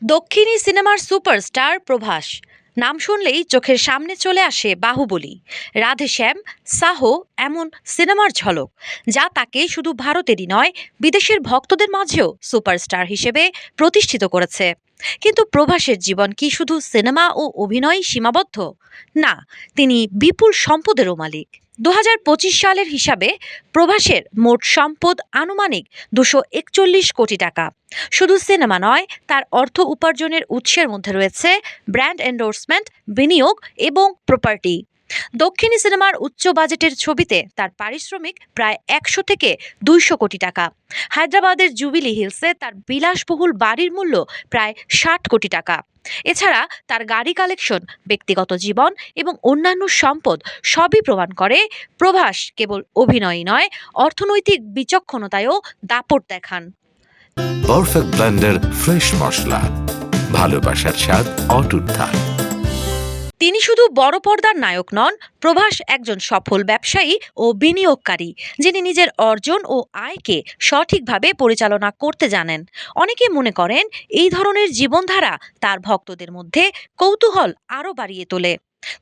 দক্ষিণী সিনেমার সুপারস্টার প্রভাস নাম শুনলেই চোখের সামনে চলে আসে বাহুবলী, রাধেশ্যাম, সাহো এমন সিনেমার ঝলক, যা তাকে শুধু ভারতেরই নয় বিদেশের ভক্তদের মাঝেও সুপারস্টার হিসেবে প্রতিষ্ঠিত করেছে। কিন্তু প্রভাসের জীবন কি শুধু সিনেমা ও অভিনয় সীমাবদ্ধ? না, তিনি বিপুল সম্পদেরও মালিক। 2025 সালের হিসাবে প্রভাসের মোট সম্পদ আনুমানিক 241 কোটি টাকা। শুধু সিনেমা নয়, তার অর্থ উপার্জনের উৎসের মধ্যে রয়েছে ব্র্যান্ড এন্ডোর্সমেন্ট, বিনিয়োগ এবং প্রপার্টি। দক্ষিণী সিনেমার উচ্চ বাজেটের ছবিতে তার পারিশ্রমিক প্রায় 100 থেকে 200 কোটি টাকা। হায়দ্রাবাদের জুবিলি হিলসে তার বিলাসবহুল বাড়ির মূল্য প্রায় 60 কোটি টাকা। এছাড়া তার গাড়ি কালেকশন, ব্যক্তিগত জীবন এবং অন্যান্য সম্পদ সবই প্রমাণ করে প্রভাস কেবল অভিনয়ই নয়, অর্থনৈতিক বিচক্ষণতায়ও দাপট দেখান। পারফেক্ট ব্লেন্ডের ফ্রেশ মশলা, ভালোবাসার স্বাদ অটুট থাক। তিনি শুধু বড় পর্দার নায়ক নন, প্রভাস একজন সফল ব্যবসায়ী ও বিনিয়োগকারী, যিনি নিজের অর্জন ও আয়কে সঠিকভাবে পরিচালনা করতে জানেন। অনেকে মনে করেন এই ধরনের জীবনধারা তার ভক্তদের মধ্যে কৌতূহল আরও বাড়িয়ে তোলে।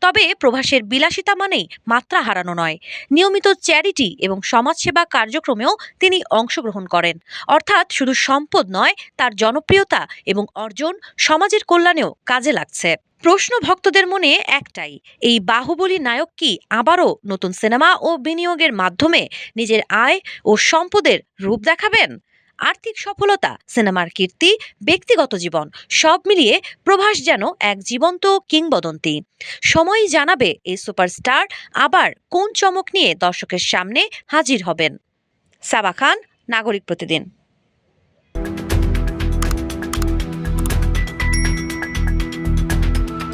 তবে প্রভাসের বিলাসিতা মানেই মাত্রা হারানো নয়, নিয়মিত চ্যারিটি এবং সমাজসেবা কার্যক্রমেও তিনি অংশগ্রহণ করেন। অর্থাৎ শুধু সম্পদ নয়, তার জনপ্রিয়তা এবং অর্জন সমাজের কল্যাণেও কাজে লাগছে। প্রশ্ন ভক্তদের মনে একটাই, এই বাহুবলী নায়ক কি আবারও নতুন সিনেমা ও বিনিয়োগের মাধ্যমে নিজের আয় ও সম্পদের রূপ দেখাবেন? আর্থিক সফলতা, সিনেমার কীর্তি, ব্যক্তিগত জীবন সব মিলিয়ে প্রভাস যেন এক জীবন্ত কিংবদন্তি। সময়ই জানাবে এই সুপারস্টার আবার কোন চমক নিয়ে দর্শকের সামনে হাজির হবেন। সাবা খান, নাগরিক প্রতিদিন।